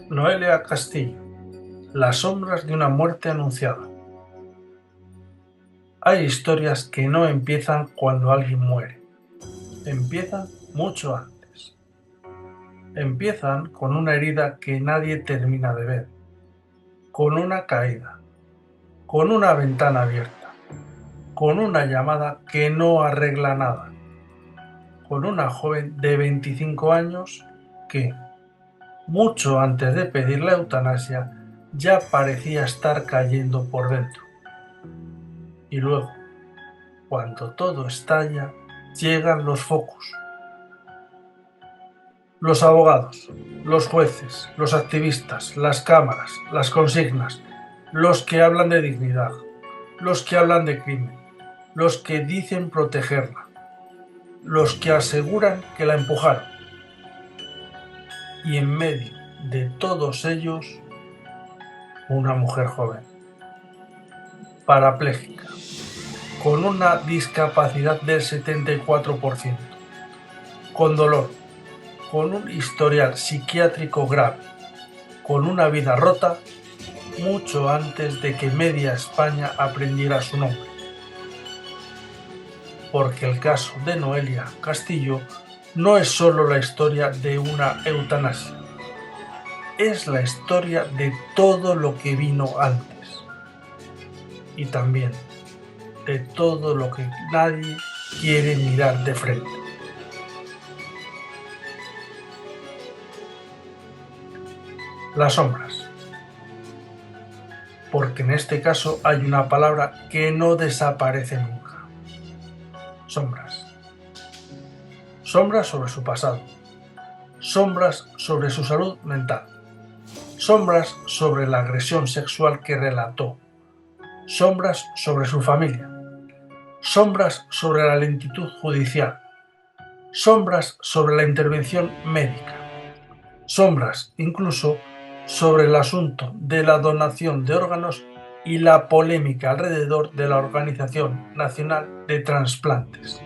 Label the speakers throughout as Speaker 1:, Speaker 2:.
Speaker 1: Noelia Castillo, Las sombras de una muerte anunciada. Hay historias que no empiezan cuando alguien muere, empiezan mucho antes. Empiezan con una herida que nadie termina de ver, con una caída, con una ventana abierta, con una llamada que no arregla nada, con una joven de 25 años que, mucho antes de pedir la eutanasia, ya parecía estar cayendo por dentro. Y luego, cuando todo estalla, llegan los focos. Los abogados, los jueces, los activistas, las cámaras, las consignas, los que hablan de dignidad, los que hablan de crimen, los que dicen protegerla, los que aseguran que la empujaron. Y en medio de todos ellos, una mujer joven, parapléjica, con una discapacidad del 74%, con dolor, con un historial psiquiátrico grave, con una vida rota, mucho antes de que media España aprendiera su nombre. Porque el caso de Noelia Castillo no es solo la historia de una eutanasia, es la historia de todo lo que vino antes. Y también de todo lo que nadie quiere mirar de frente. Las sombras. Porque en este caso hay una palabra que no desaparece nunca. Sombras. Sombras sobre su pasado. Sombras sobre su salud mental. Sombras sobre la agresión sexual que relató. Sombras sobre su familia. Sombras sobre la lentitud judicial. Sombras sobre la intervención médica. Sombras incluso sobre el asunto de la donación de órganos y la polémica alrededor de la Organización Nacional de Transplantes.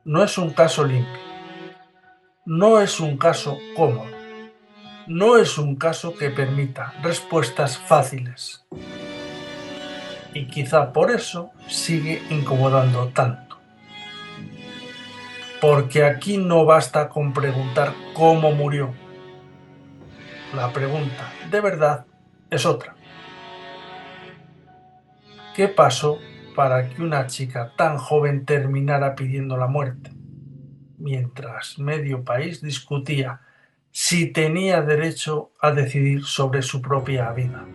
Speaker 1: No es un caso limpio, no es un caso cómodo, no es un caso que permita respuestas fáciles. Y quizá por eso sigue incomodando tanto. Porque aquí no basta con preguntar cómo murió. La pregunta de verdad es otra. ¿Qué pasó para que una chica tan joven terminara pidiendo la muerte? Mientras medio país discutía si tenía derecho a decidir sobre su propia vida.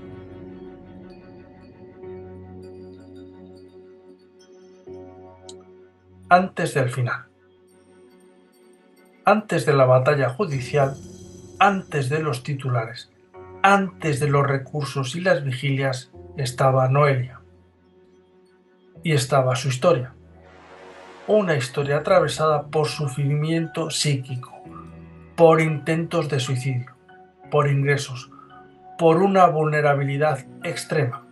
Speaker 1: Antes del final. Antes de la batalla judicial, antes de los titulares, antes de los recursos y las vigilias, estaba Noelia. Y estaba su historia. Una historia atravesada por sufrimiento psíquico, por intentos de suicidio, por ingresos, por una vulnerabilidad extrema.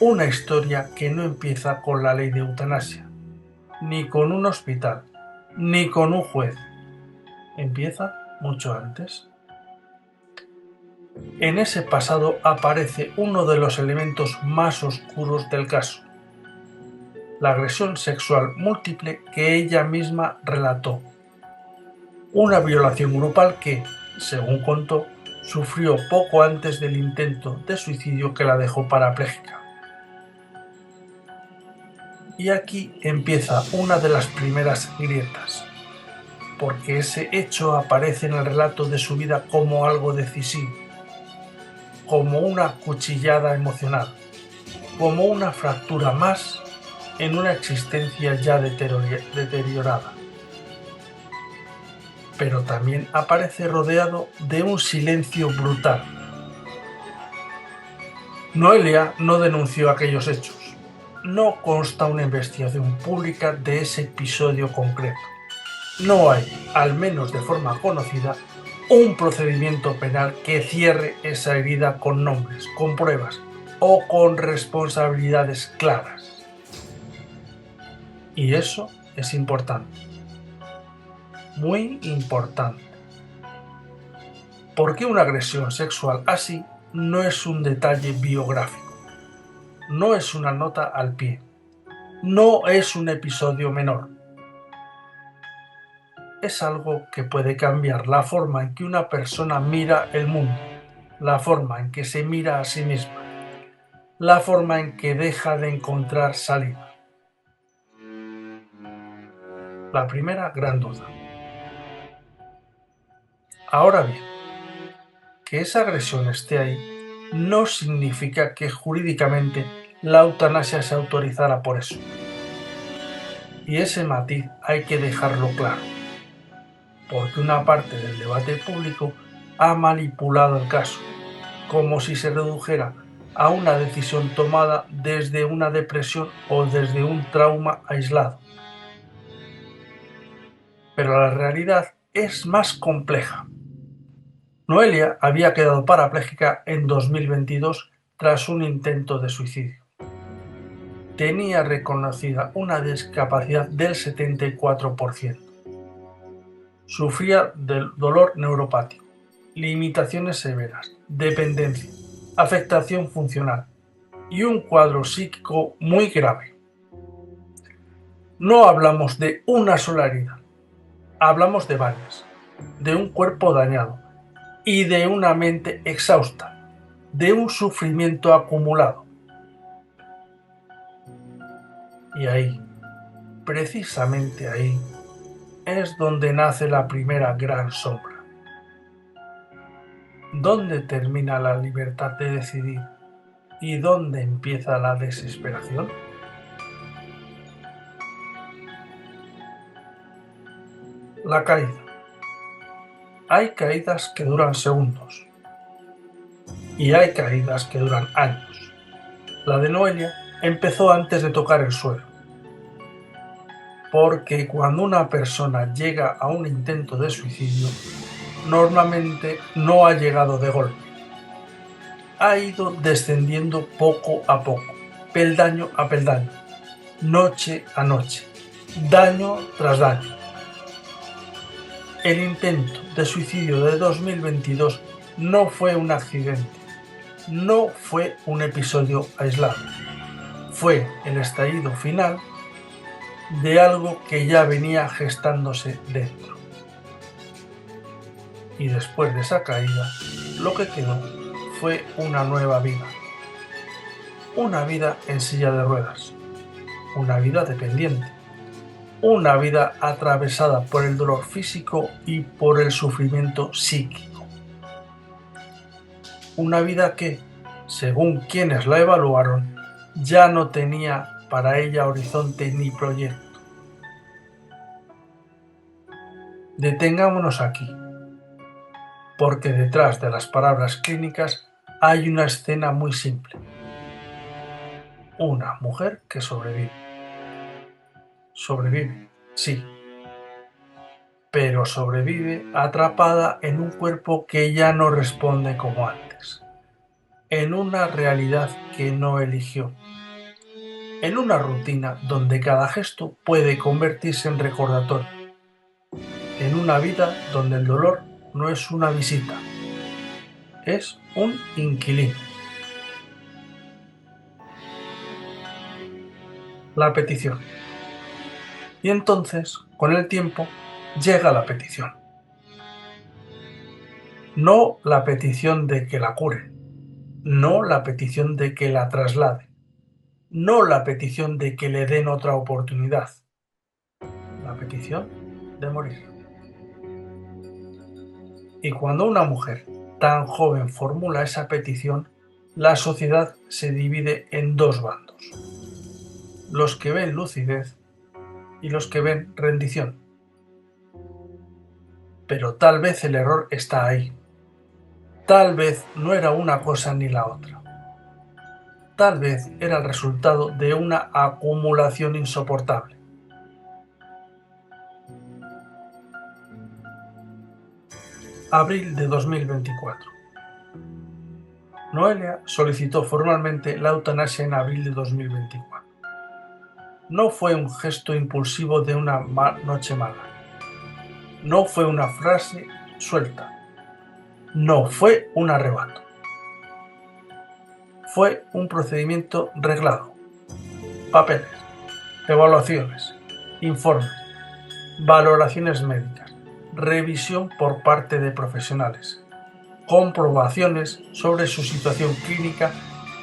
Speaker 1: Una historia que no empieza con la ley de eutanasia, ni con un hospital, ni con un juez. Empieza mucho antes. En ese pasado aparece uno de los elementos más oscuros del caso, la agresión sexual múltiple que ella misma relató. Una violación grupal que, según contó, sufrió poco antes del intento de suicidio que la dejó parapléjica. Y aquí empieza una de las primeras grietas, porque ese hecho aparece en el relato de su vida como algo decisivo, como una cuchillada emocional, como una fractura más en una existencia ya deteriorada. Pero también aparece rodeado de un silencio brutal. Noelia no denunció aquellos hechos. No consta una investigación pública de ese episodio concreto. No hay, al menos de forma conocida, un procedimiento penal que cierre esa herida con nombres, con pruebas o con responsabilidades claras. Y eso es importante. Muy importante. Porque una agresión sexual así no es un detalle biográfico, no es una nota al pie, no es un episodio menor. Es algo que puede cambiar la forma en que una persona mira el mundo, la forma en que se mira a sí misma, la forma en que deja de encontrar salida. La primera gran duda. Ahora bien, que esa agresión esté ahí no significa que jurídicamente la eutanasia se autorizara por eso. Y ese matiz hay que dejarlo claro, porque una parte del debate público ha manipulado el caso, como si se redujera a una decisión tomada desde una depresión o desde un trauma aislado. Pero la realidad es más compleja. Noelia había quedado parapléjica en 2022 tras un intento de suicidio. Tenía reconocida una discapacidad del 74%. Sufría del dolor neuropático, limitaciones severas, dependencia, afectación funcional y un cuadro psíquico muy grave. No hablamos de una sola herida, hablamos de varias, de un cuerpo dañado y de una mente exhausta, de un sufrimiento acumulado. Y ahí, precisamente ahí, es donde nace la primera gran sombra. ¿Dónde termina la libertad de decidir y dónde empieza la desesperación? La caída. Hay caídas que duran segundos y hay caídas que duran años. La de Noelia empezó antes de tocar el suelo, porque cuando una persona llega a un intento de suicidio, normalmente no ha llegado de golpe. Ha ido descendiendo poco a poco, peldaño a peldaño, noche a noche, daño tras daño. El intento de suicidio de 2022 no fue un accidente, no fue un episodio aislado, fue el estallido final de algo que ya venía gestándose dentro. Y después de esa caída, lo que quedó fue una nueva vida. Una vida en silla de ruedas, una vida dependiente, una vida atravesada por el dolor físico y por el sufrimiento psíquico. Una vida que, según quienes la evaluaron, ya no tenía para ella horizonte ni proyecto. Detengámonos aquí, porque detrás de las palabras clínicas hay una escena muy simple. Una mujer que sobrevive. Sobrevive, sí, pero sobrevive atrapada en un cuerpo que ya no responde como antes, en una realidad que no eligió, en una rutina donde cada gesto puede convertirse en recordatorio, en una vida donde el dolor no es una visita, es un inquilino. La petición. Y entonces, con el tiempo, llega la petición. No la petición de que la cure, no la petición de que la traslade, no la petición de que le den otra oportunidad, la petición de morir. Y cuando una mujer tan joven formula esa petición, la sociedad se divide en dos bandos: los que ven lucidez y los que ven rendición. Pero tal vez el error está ahí. Tal vez no era una cosa ni la otra. Tal vez era el resultado de una acumulación insoportable. Abril de 2024. Noelia solicitó formalmente la eutanasia en abril de 2024. No fue un gesto impulsivo de una noche mala. No fue una frase suelta. No fue un arrebato. Fue un procedimiento reglado. Papeles, evaluaciones, informes, valoraciones médicas, revisión por parte de profesionales, comprobaciones sobre su situación clínica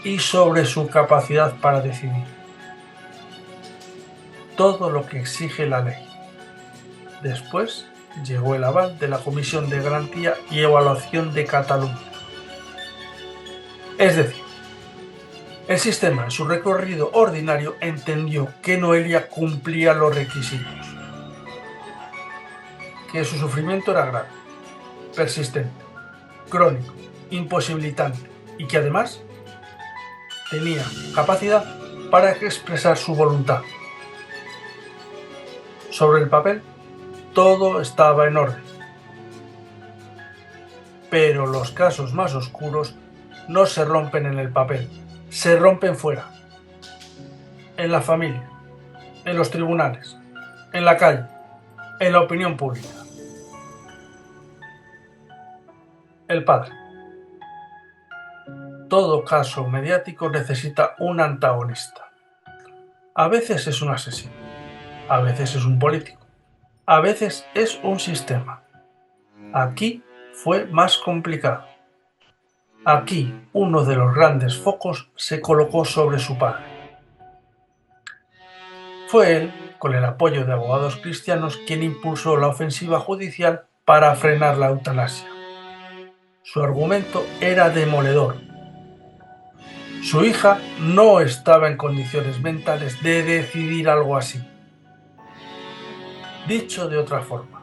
Speaker 1: y sobre su capacidad para decidir. Todo lo que exige la ley. Después llegó el aval de la Comisión de Garantía y Evaluación de Cataluña. Es decir, el sistema en su recorrido ordinario entendió que Noelia cumplía los requisitos, que su sufrimiento era grave, persistente, crónico, imposibilitante y que además tenía capacidad para expresar su voluntad. Sobre el papel, todo estaba en orden. Pero los casos más oscuros no se rompen en el papel, se rompen fuera, en la familia, en los tribunales, en la calle, en la opinión pública. El padre. Todo caso mediático necesita un antagonista. A veces es un asesino, a veces es un político, a veces es un sistema. Aquí fue más complicado. Aquí uno de los grandes focos se colocó sobre su padre. Fue él, con el apoyo de abogados cristianos, quien impulsó la ofensiva judicial para frenar la eutanasia. Su argumento era demoledor. Su hija no estaba en condiciones mentales de decidir algo así. Dicho de otra forma,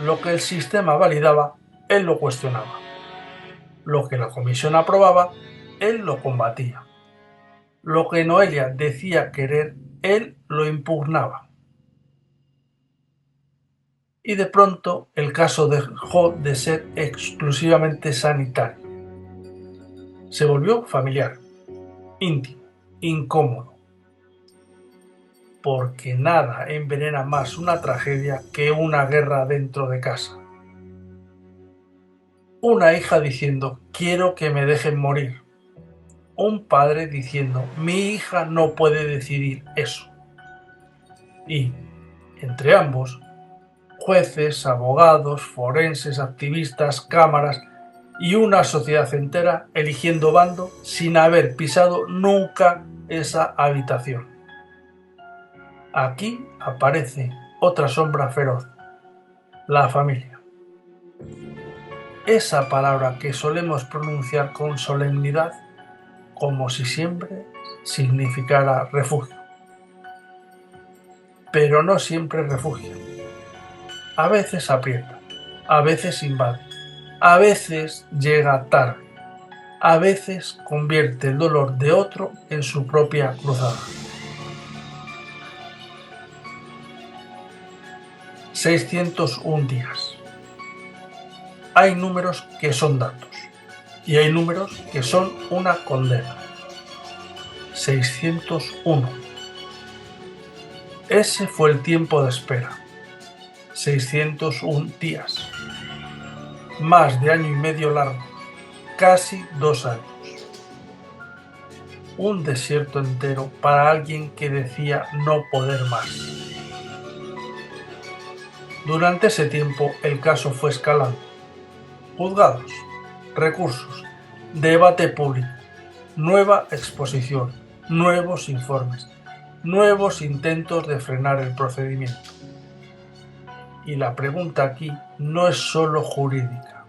Speaker 1: lo que el sistema validaba, él lo cuestionaba. Lo que la comisión aprobaba, él lo combatía. Lo que Noelia decía querer, él lo impugnaba. Y de pronto el caso dejó de ser exclusivamente sanitario. Se volvió familiar, íntimo, incómodo. Porque nada envenena más una tragedia que una guerra dentro de casa. Una hija diciendo, quiero que me dejen morir. Un padre diciendo, mi hija no puede decidir eso. Y, entre ambos, jueces, abogados, forenses, activistas, cámaras y una sociedad entera eligiendo bando sin haber pisado nunca esa habitación. Aquí aparece otra sombra feroz, la familia. Esa palabra que solemos pronunciar con solemnidad como si siempre significara refugio. Pero no siempre refugio. A veces aprieta, a veces invade, a veces llega tarde, a veces convierte el dolor de otro en su propia cruzada. 601 días. Hay números que son datos y hay números que son una condena. 601. Ese fue el tiempo de espera. 601 días. Más de año y medio largo. Casi 2 años. Un desierto entero para alguien que decía no poder más. Durante ese tiempo el caso fue escalando. Juzgados, recursos, debate público, nueva exposición, nuevos informes, nuevos intentos de frenar el procedimiento. Y la pregunta aquí no es solo jurídica.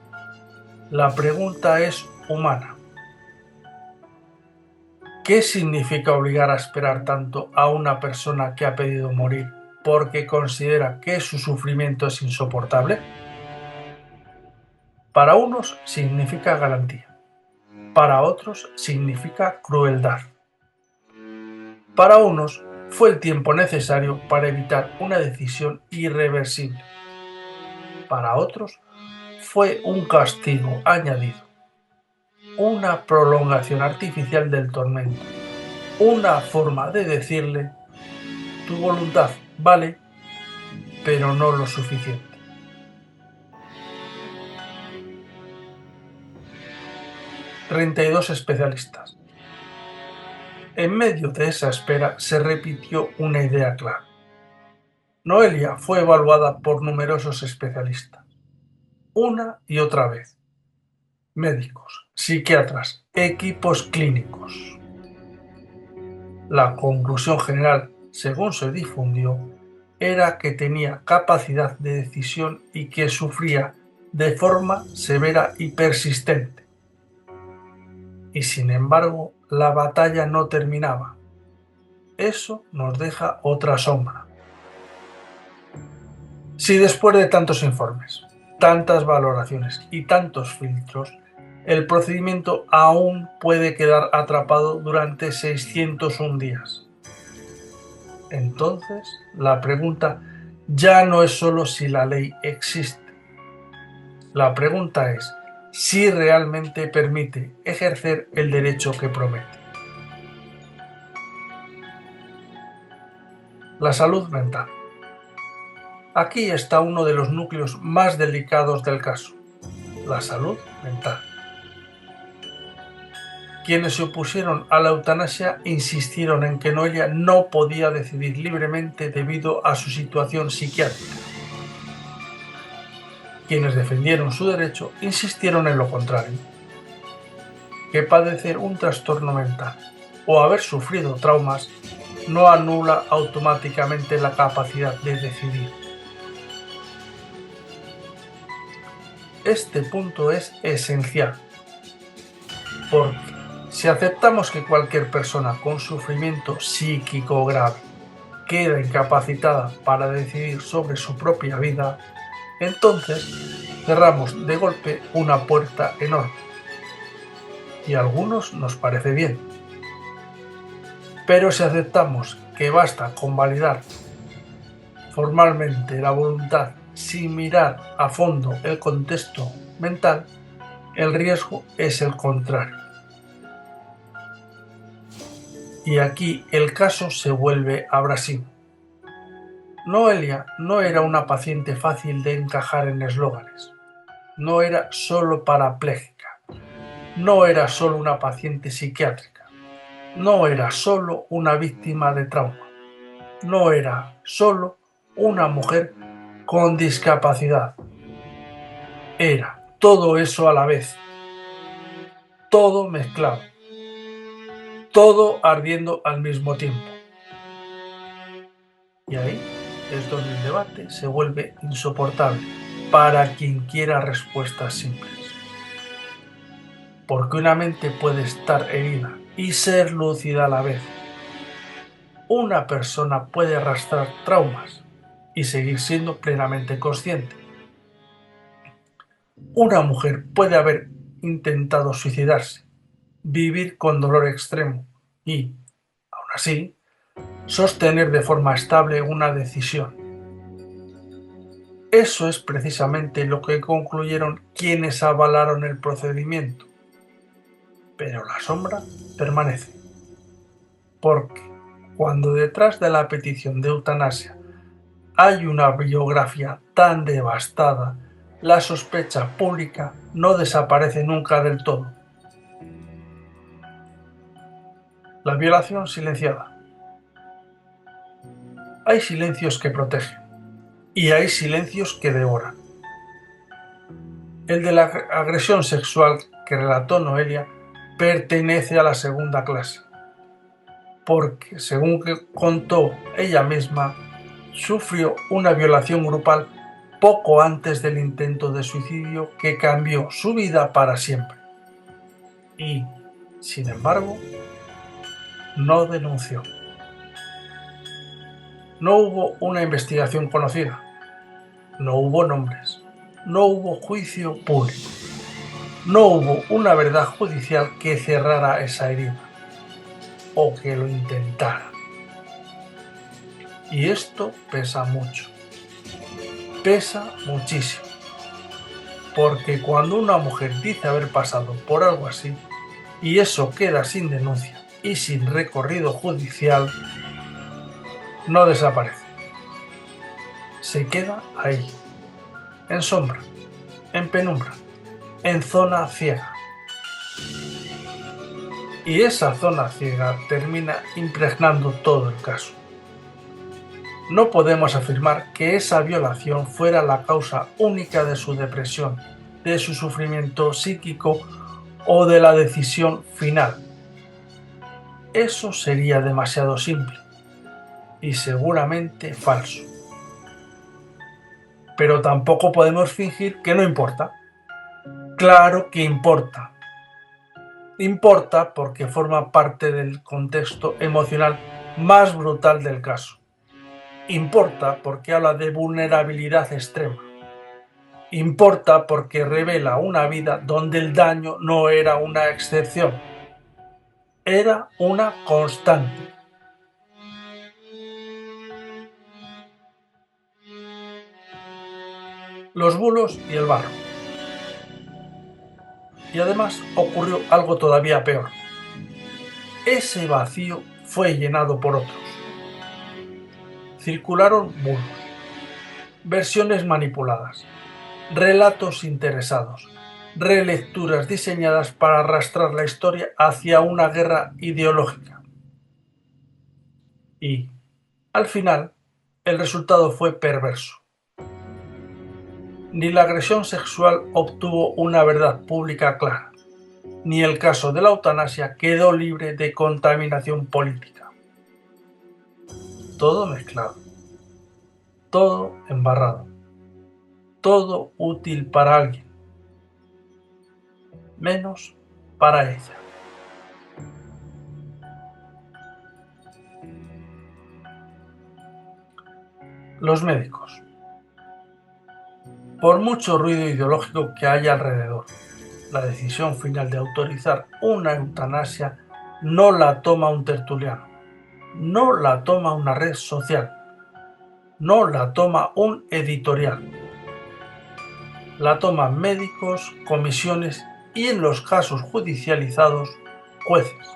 Speaker 1: La pregunta es humana. ¿Qué significa obligar a esperar tanto a una persona que ha pedido morir porque considera que su sufrimiento es insoportable? Para unos significa garantía, para otros significa crueldad. Para unos fue el tiempo necesario para evitar una decisión irreversible. Para otros fue un castigo añadido, una prolongación artificial del tormento, una forma de decirle, tu voluntad vale, pero no lo suficiente. 32 especialistas. En medio de esa espera se repitió una idea clara. Noelia fue evaluada por numerosos especialistas, una y otra vez. Médicos, psiquiatras, equipos clínicos. La conclusión general, según se difundió, era que tenía capacidad de decisión y que sufría de forma severa y persistente. Y sin embargo, la batalla no terminaba. Eso nos deja otra sombra. Si después de tantos informes, tantas valoraciones y tantos filtros, el procedimiento aún puede quedar atrapado durante 601 días, entonces la pregunta ya no es solo si la ley existe. La pregunta es si realmente permite ejercer el derecho que promete. La salud mental. Aquí está uno de los núcleos más delicados del caso, la salud mental. Quienes se opusieron a la eutanasia insistieron en que Noelia no podía decidir libremente debido a su situación psiquiátrica. Quienes defendieron su derecho insistieron en lo contrario, que padecer un trastorno mental o haber sufrido traumas no anula automáticamente la capacidad de decidir. Este punto es esencial, porque si aceptamos que cualquier persona con sufrimiento psíquico grave queda incapacitada para decidir sobre su propia vida, entonces cerramos de golpe una puerta enorme. Y a algunos nos parece bien. Pero si aceptamos que basta con validar formalmente la voluntad sin mirar a fondo el contexto mental, el riesgo es el contrario. Y aquí el caso se vuelve abrasivo. Noelia no era una paciente fácil de encajar en eslóganes. No era solo parapléjica. No era solo una paciente psiquiátrica. No era solo una víctima de trauma. No era solo una mujer con discapacidad. Era todo eso a la vez. Todo mezclado. Todo ardiendo al mismo tiempo. Y ahí es donde el debate se vuelve insoportable para quien quiera respuestas simples. Porque una mente puede estar herida y ser lúcida a la vez. Una persona puede arrastrar traumas y seguir siendo plenamente consciente. Una mujer puede haber intentado suicidarse, vivir con dolor extremo y, aún así, sostener de forma estable una decisión. Eso es precisamente lo que concluyeron quienes avalaron el procedimiento. Pero la sombra permanece. Porque cuando detrás de la petición de eutanasia hay una biografía tan devastada, la sospecha pública no desaparece nunca del todo. La violación silenciada. Hay silencios que protegen y hay silencios que devoran. El de la agresión sexual que relató Noelia pertenece a la segunda clase, porque, según que contó ella misma, sufrió una violación grupal poco antes del intento de suicidio que cambió su vida para siempre. Y, sin embargo, no denunció. No hubo una investigación conocida, no hubo nombres, no hubo juicio público, no hubo una verdad judicial que cerrara esa herida, o que lo intentara. Y esto pesa mucho, pesa muchísimo, porque cuando una mujer dice haber pasado por algo así, y eso queda sin denuncia y sin recorrido judicial, no desaparece. Se queda ahí, en sombra, en penumbra, en zona ciega. y esa zona ciega termina impregnando todo el caso. No podemos afirmar que esa violación fuera la causa única de su depresión, de su sufrimiento psíquico o de la decisión final. Eso sería demasiado simple y seguramente falso. Pero tampoco podemos fingir que no importa. Claro que importa. Importa porque forma parte del contexto emocional más brutal del caso. Importa porque habla de vulnerabilidad extrema. Importa porque revela una vida donde el daño no era una excepción, era una constante. Los bulos y el barro. Y además ocurrió algo todavía peor. Ese vacío fue llenado por otros. Circularon bulos, versiones manipuladas, relatos interesados, relecturas diseñadas para arrastrar la historia hacia una guerra ideológica. Y, al final, el resultado fue perverso. Ni la agresión sexual obtuvo una verdad pública clara, ni el caso de la eutanasia quedó libre de contaminación política. Todo mezclado, todo embarrado, todo útil para alguien, menos para ella. Los médicos. Por mucho ruido ideológico que haya alrededor, la decisión final de autorizar una eutanasia no la toma un tertuliano, no la toma una red social, no la toma un editorial. La toman médicos, comisiones y, en los casos judicializados, jueces.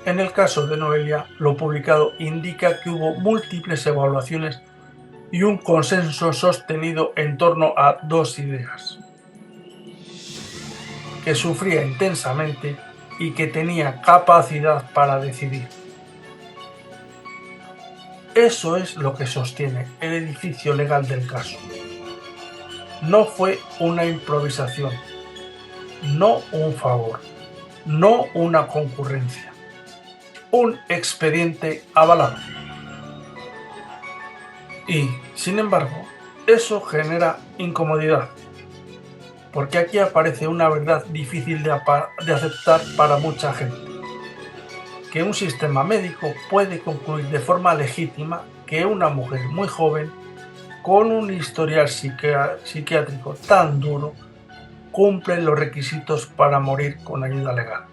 Speaker 1: En el caso de Noelia, lo publicado indica que hubo múltiples evaluaciones y un consenso sostenido en torno a dos ideas: que sufría intensamente y que tenía capacidad para decidir. Eso es lo que sostiene el edificio legal del caso. No fue una improvisación, no un favor, no una concurrencia. Un expediente avalado. Y, sin embargo, eso genera incomodidad, porque aquí aparece una verdad difícil de aceptar para mucha gente: que un sistema médico puede concluir de forma legítima que una mujer muy joven, con un historial psiquiátrico tan duro, cumple los requisitos para morir con ayuda legal.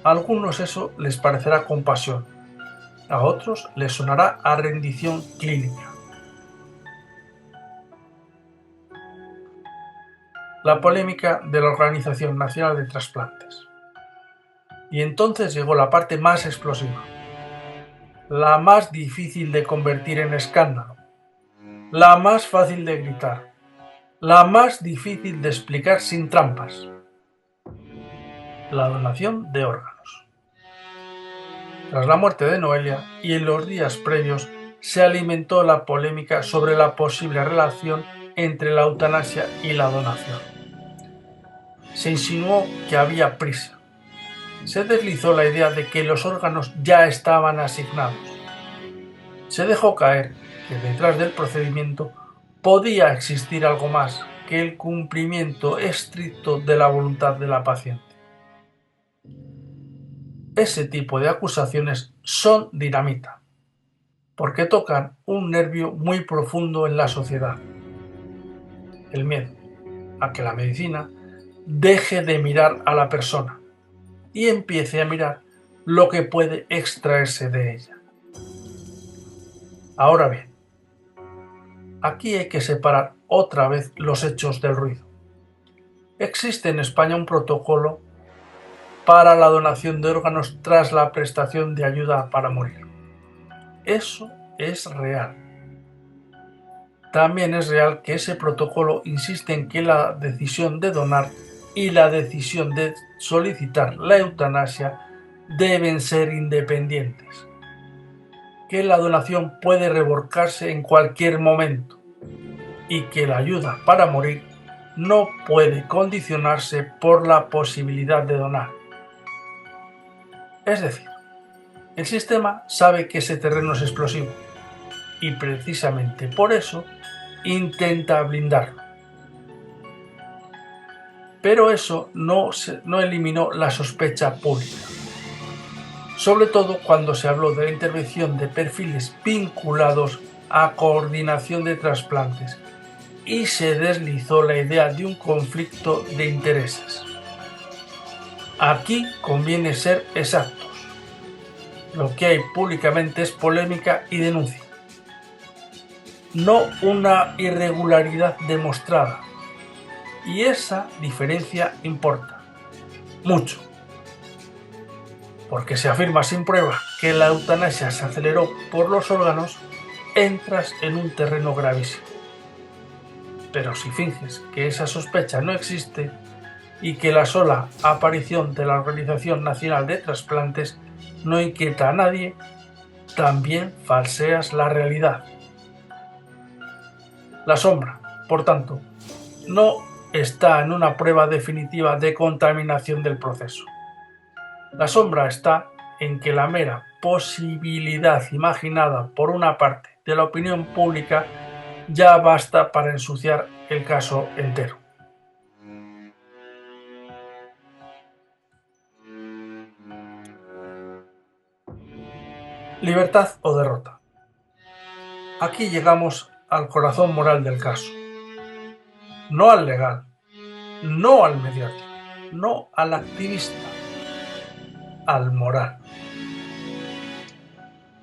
Speaker 1: A algunos eso les parecerá compasión, a otros les sonará a rendición clínica. La polémica de la Organización Nacional de Trasplantes. Y entonces llegó la parte más explosiva, la más difícil de convertir en escándalo, la más fácil de gritar, la más difícil de explicar sin trampas: la donación de órganos. Tras la muerte de Noelia y en los días previos, se alimentó la polémica sobre la posible relación entre la eutanasia y la donación. Se insinuó que había prisa. Se deslizó la idea de que los órganos ya estaban asignados. Se dejó caer que detrás del procedimiento podía existir algo más que el cumplimiento estricto de la voluntad de la paciente. Ese tipo de acusaciones son dinamita, porque tocan un nervio muy profundo en la sociedad: el miedo a que la medicina deje de mirar a la persona y empiece a mirar lo que puede extraerse de ella. Ahora bien, aquí hay que separar otra vez los hechos del ruido. Existe en España un protocolo para la donación de órganos tras la prestación de ayuda para morir. Eso es real. también es real que ese protocolo insiste en que la decisión de donar y la decisión de solicitar la eutanasia deben ser independientes, que la donación puede revocarse en cualquier momento y que la ayuda para morir no puede condicionarse por la posibilidad de donar. Es decir, el sistema sabe que ese terreno es explosivo y precisamente por eso intenta blindarlo. Pero eso no eliminó la sospecha pública, sobre todo cuando se habló de la intervención de perfiles vinculados a coordinación de trasplantes y se deslizó la idea de un conflicto de intereses. Aquí conviene ser exactos. Lo que hay públicamente es polémica y denuncia, no una irregularidad demostrada. Y esa diferencia importa mucho, porque si afirmas sin prueba que la eutanasia se aceleró por los órganos, entras en un terreno gravísimo. Pero si finges que esa sospecha no existe y que la sola aparición de la Organización Nacional de Trasplantes no inquieta a nadie, también falseas la realidad. La sombra, por tanto, no está en una prueba definitiva de contaminación del proceso. La sombra está en que la mera posibilidad imaginada por una parte de la opinión pública ya basta para ensuciar el caso entero. Libertad o derrota. Aquí llegamos al corazón moral del caso. No al legal, no al mediático, no al activista, al moral.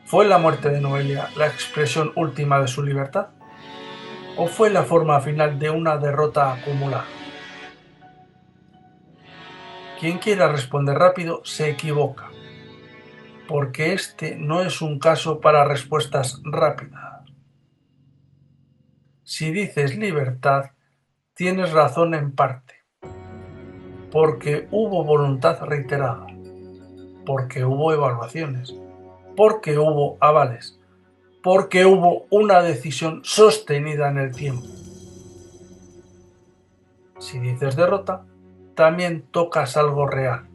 Speaker 1: ¿Fue la muerte de Noelia la expresión última de su libertad? ¿O fue la forma final de una derrota acumulada? Quien quiera responder rápido se equivoca, porque este no es un caso para respuestas rápidas. Si dices libertad, tienes razón en parte, porque hubo voluntad reiterada, porque hubo evaluaciones, porque hubo avales, porque hubo una decisión sostenida en el tiempo. Si dices derrota, también tocas algo real,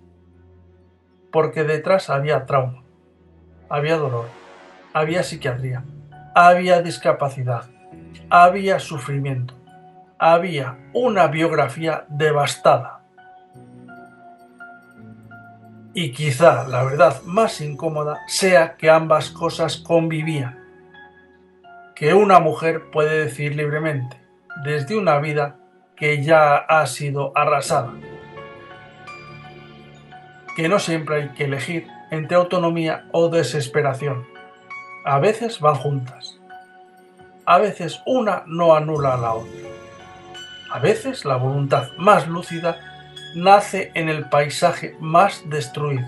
Speaker 1: porque detrás había trauma, había dolor, había psiquiatría, había discapacidad, había sufrimiento, había una biografía devastada. Y quizá la verdad más incómoda sea que ambas cosas convivían. Que una mujer puede decir libremente, desde una vida que ya ha sido arrasada. Que no siempre hay que elegir entre autonomía o desesperación. A veces van juntas. A veces una no anula a la otra. A veces la voluntad más lúcida nace en el paisaje más destruido.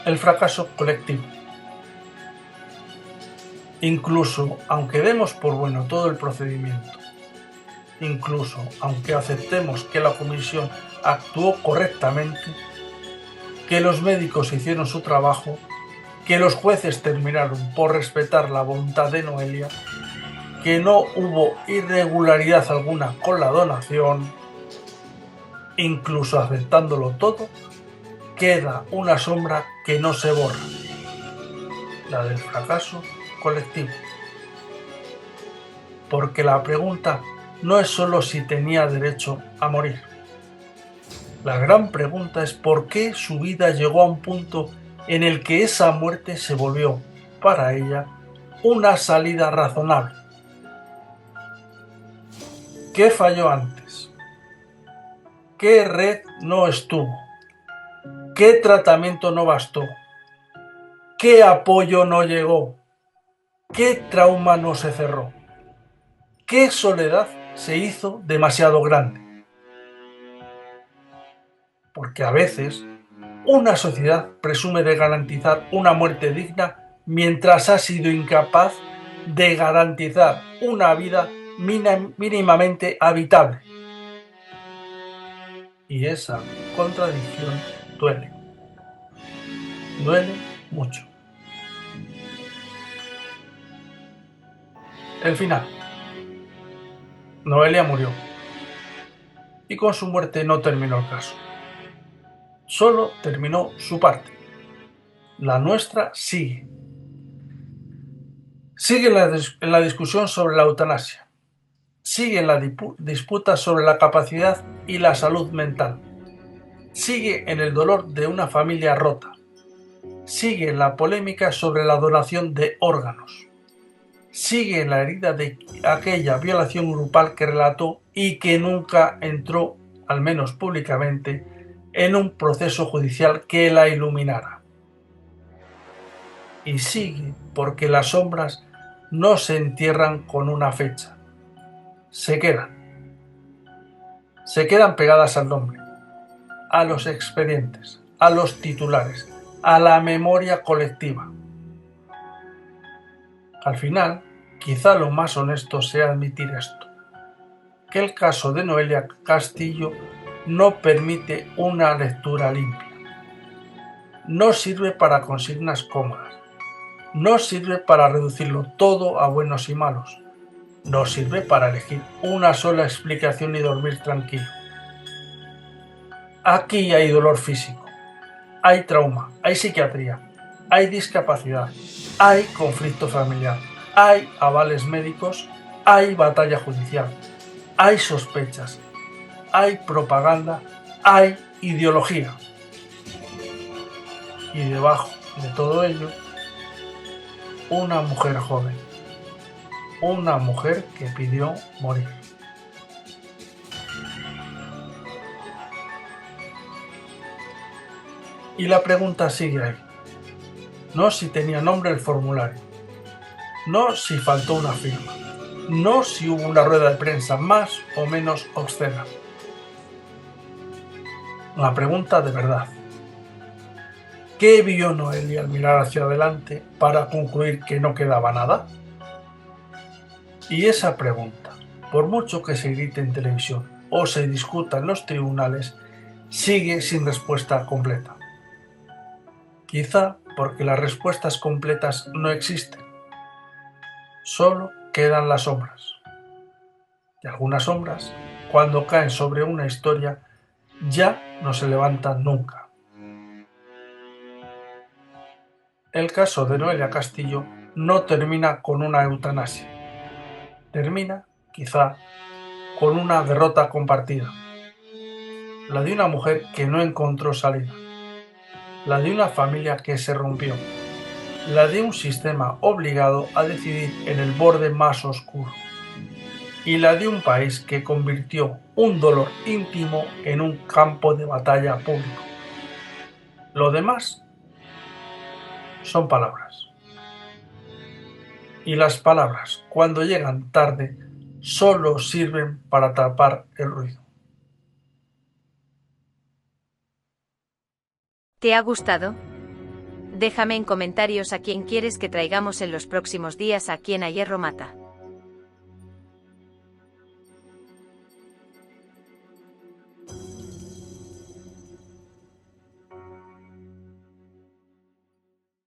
Speaker 1: El fracaso colectivo. Incluso aunque demos por bueno todo el procedimiento, incluso aunque aceptemos que la comisión actuó correctamente, que los médicos hicieron su trabajo, que los jueces terminaron por respetar la voluntad de Noelia, que no hubo irregularidad alguna con la donación, incluso aceptándolo todo, queda una sombra que no se borra, la del fracaso colectivo. Porque la pregunta no es solo si tenía derecho a morir. La gran pregunta es por qué su vida llegó a un punto en el que esa muerte se volvió, para ella, una salida razonable. ¿Qué falló antes? ¿Qué red no estuvo? ¿Qué tratamiento no bastó? ¿Qué apoyo no llegó? ¿Qué trauma no se cerró? ¿Qué soledad se hizo demasiado grande? Porque a veces una sociedad presume de garantizar una muerte digna mientras ha sido incapaz de garantizar una vida mínimamente habitable. Y esa contradicción duele. Duele mucho. El final. Noelia murió. Y con su muerte no terminó el caso. Solo terminó su parte. La nuestra sigue. Sigue en la discusión sobre la eutanasia. Sigue en la disputa sobre la capacidad y la salud mental. Sigue en el dolor de una familia rota. Sigue en la polémica sobre la donación de órganos. Sigue en la herida de aquella violación grupal que relató y que nunca entró, al menos públicamente, en un proceso judicial que la iluminara. Y sigue porque las sombras no se entierran con una fecha. Se quedan pegadas al nombre, a los expedientes, a los titulares, a la memoria colectiva. Al final, quizá lo más honesto sea admitir esto, que el caso de Noelia Castillo no permite una lectura limpia. No sirve para consignas cómodas. No sirve para reducirlo todo a buenos y malos. No sirve para elegir una sola explicación y dormir tranquilo. Aquí hay dolor físico, hay trauma, hay psiquiatría, hay discapacidad, hay conflicto familiar, hay avales médicos, hay batalla judicial, hay sospechas, hay propaganda, hay ideología. Y debajo de todo ello, una mujer joven, una mujer que pidió morir. Y la pregunta sigue ahí. No si tenía nombre el formulario, no si faltó una firma, no si hubo una rueda de prensa más o menos obscena. La pregunta de verdad. ¿Qué vio Noelia al mirar hacia adelante para concluir que no quedaba nada? Y esa pregunta, por mucho que se grite en televisión o se discuta en los tribunales, sigue sin respuesta completa. Quizá porque las respuestas completas no existen. Solo quedan las sombras. Y algunas sombras, cuando caen sobre una historia, ya no se levantan nunca. El caso de Noelia Castillo no termina con una eutanasia. Termina, quizá, con una derrota compartida. La de una mujer que no encontró salida. La de una familia que se rompió. La de un sistema obligado a decidir en el borde más oscuro. Y la de un país que convirtió un dolor íntimo en un campo de batalla público. Lo demás son palabras. Y las palabras, cuando llegan tarde, solo sirven para tapar el ruido.
Speaker 2: ¿Te ha gustado? Déjame en comentarios a quién quieres que traigamos en los próximos días aquí en A Hierro Mata.